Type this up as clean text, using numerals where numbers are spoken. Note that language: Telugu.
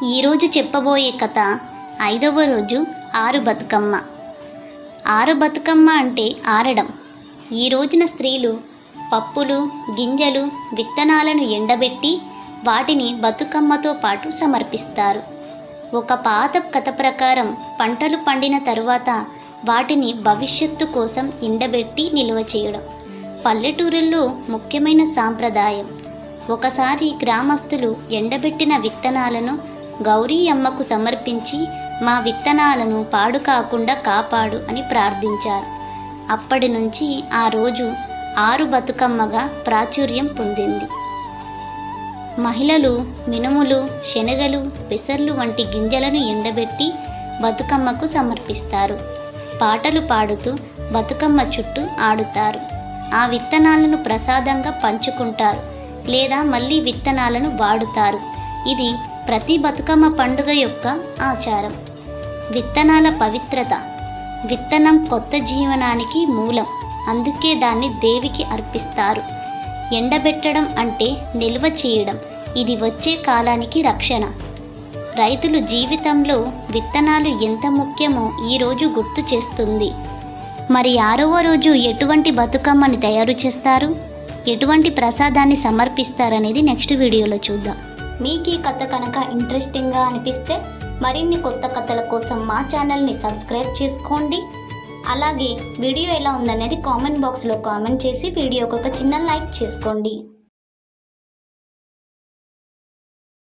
ఈరోజు చెప్పబోయే కథ 5వ రోజు ఆరు బతుకమ్మ. ఆరు బతుకమ్మ అంటే ఆరడం. ఈ రోజున స్త్రీలు పప్పులు, గింజలు, విత్తనాలను ఎండబెట్టి వాటిని బతుకమ్మతో పాటు సమర్పిస్తారు. ఒక పాత కథ ప్రకారం పంటలు పండిన తరువాత వాటిని భవిష్యత్తు కోసం ఎండబెట్టి నిల్వ చేయడం పల్లెటూరుల్లో ముఖ్యమైన సాంప్రదాయం. ఒకసారి గ్రామస్తులు ఎండబెట్టిన విత్తనాలను గౌరీ అమ్మకు సమర్పించి మా విత్తనాలను పాడు కాకుండా కాపాడు అని ప్రార్థించారు. అప్పటి నుంచి ఆ రోజు ఆరు బతుకమ్మగా ప్రాచుర్యం పొందింది. మహిళలు మినుములు, శనగలు, పెసర్లు వంటి గింజలను ఎండబెట్టి బతుకమ్మకు సమర్పిస్తారు. పాటలు పాడుతూ బతుకమ్మ చుట్టూ ఆడుతారు. ఆ విత్తనాలను ప్రసాదంగా పంచుకుంటారు లేదా మళ్ళీ విత్తనాలను వాడుతారు. ఇది ప్రతి బతుకమ్మ పండుగ యొక్క ఆచారం. విత్తనాల పవిత్రత. విత్తనం కొత్త జీవనానికి మూలం, అందుకే దాన్ని దేవికి అర్పిస్తారు. ఎండబెట్టడం అంటే నిల్వ చేయడం, ఇది వచ్చే కాలానికి రక్షణ. రైతులు జీవితంలో విత్తనాలు ఎంత ముఖ్యమో ఈరోజు గుర్తు చేస్తుంది. మరి 6వ రోజు ఎటువంటి బతుకమ్మని తయారు చేస్తారు, ఎటువంటి ప్రసాదాన్ని సమర్పిస్తారనేది నెక్స్ట్ వీడియోలో చూద్దాం. మీకు ఈ కథ కనుక ఇంట్రెస్టింగ్గా అనిపిస్తే మరిన్ని కొత్త కథల కోసం మా ఛానల్ని సబ్స్క్రైబ్ చేసుకోండి. అలాగే వీడియో ఎలా ఉందనేది కామెంట్ బాక్స్లో కామెంట్ చేసి వీడియోకి ఒక చిన్న లైక్ చేసుకోండి.